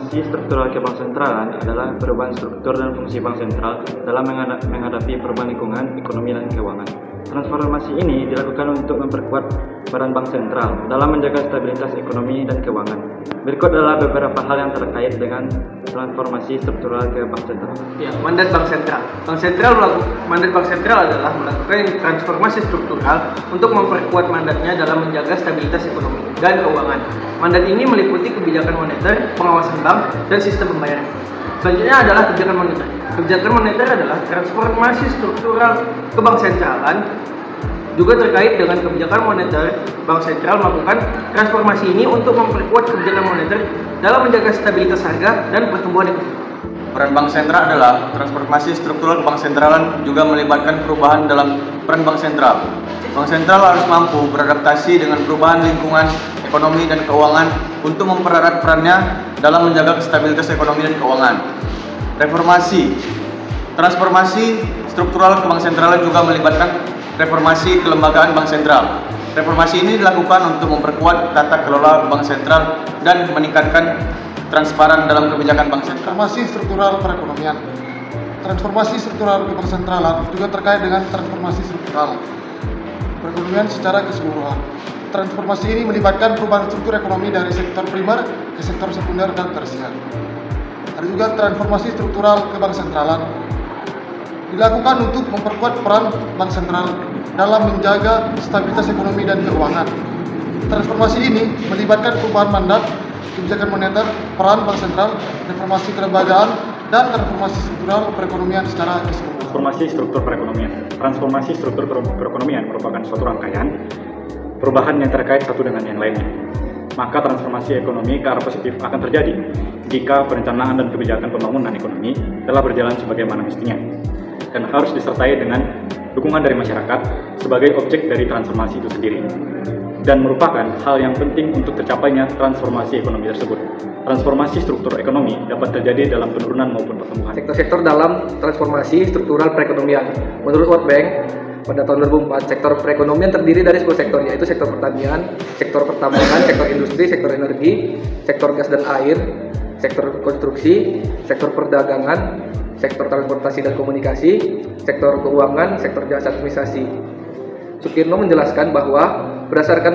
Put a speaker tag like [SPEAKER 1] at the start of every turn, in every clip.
[SPEAKER 1] Transformasi struktural ke bank sentralan adalah perubahan struktur dan fungsi bank sentral dalam menghadapi perubahan lingkungan, ekonomi, dan keuangan. Transformasi ini dilakukan untuk memperkuat peran bank sentral dalam menjaga stabilitas ekonomi dan keuangan. Berikut adalah beberapa hal yang terkait dengan transformasi struktural ke bank sentral.
[SPEAKER 2] Ya, mandat bank sentral. Mandat bank sentral adalah melakukan transformasi struktural untuk memperkuat mandatnya dalam menjaga stabilitas ekonomi dan keuangan. Mandat ini meliputi kebijakan moneter, pengawasan bank, dan sistem pembayaran. Selanjutnya adalah kebijakan moneter. Kebijakan moneter adalah transformasi struktural ke bank sentralan. Juga terkait dengan kebijakan moneter, bank sentral melakukan transformasi ini untuk memperkuat kebijakan moneter dalam menjaga stabilitas harga dan pertumbuhan ekonomi.
[SPEAKER 3] Peran bank sentral adalah transformasi struktural ke bank sentralan juga melibatkan perubahan dalam peran bank sentral. Bank sentral harus mampu beradaptasi dengan perubahan lingkungan ekonomi dan keuangan untuk mempererat perannya dalam menjaga stabilitas ekonomi dan keuangan. Transformasi struktural ke bank sentral juga melibatkan reformasi kelembagaan bank sentral. Reformasi ini dilakukan untuk memperkuat tata kelola bank sentral dan meningkatkan transparan dalam kebijakan bank sentral.
[SPEAKER 4] Transformasi struktural perekonomian. Transformasi struktural ke bank sentralan juga terkait dengan transformasi struktural perekonomian secara keseluruhan. Transformasi ini melibatkan perubahan struktur ekonomi dari sektor primer ke sektor sekunder dan tersier. Ada juga transformasi struktural ke bank sentralan dilakukan untuk memperkuat peran bank sentral dalam menjaga stabilitas ekonomi dan keuangan. Transformasi ini melibatkan perubahan mandat, kebijakan moneter, peran bank sentral, reformasi kelembagaan, dan transformasi struktural perekonomian secara keseluruhan.
[SPEAKER 5] Transformasi struktur perekonomian merupakan suatu rangkaian perubahan yang terkait satu dengan yang lainnya. Maka transformasi ekonomi ke arah positif akan terjadi jika perencanaan dan kebijakan pembangunan ekonomi telah berjalan sebagaimana mestinya dan harus disertai dengan dukungan dari masyarakat sebagai objek dari transformasi itu sendiri dan merupakan hal yang penting untuk tercapainya transformasi ekonomi tersebut. Transformasi struktur ekonomi dapat terjadi dalam penurunan maupun pertumbuhan.
[SPEAKER 2] Sektor-sektor dalam transformasi struktural perekonomian. Menurut World Bank, pada tahun 2004, sektor perekonomian terdiri dari 10 sektor, yaitu sektor pertanian, sektor pertambangan, sektor industri, sektor energi, sektor gas dan air, sektor konstruksi, sektor perdagangan, sektor transportasi dan komunikasi, sektor keuangan, sektor jasa administrasi. Sukirno menjelaskan bahwa berdasarkan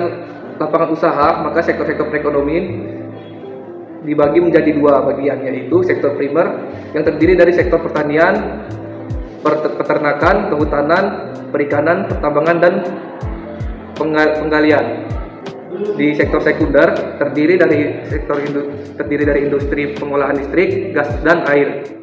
[SPEAKER 2] lapangan usaha, maka sektor-sektor perekonomian dibagi menjadi dua bagian, yaitu sektor primer yang terdiri dari sektor pertanian, peternakan, kehutanan, perikanan, pertambangan, dan penggalian. Di sektor sekunder terdiri dari industri pengolahan listrik, gas dan air.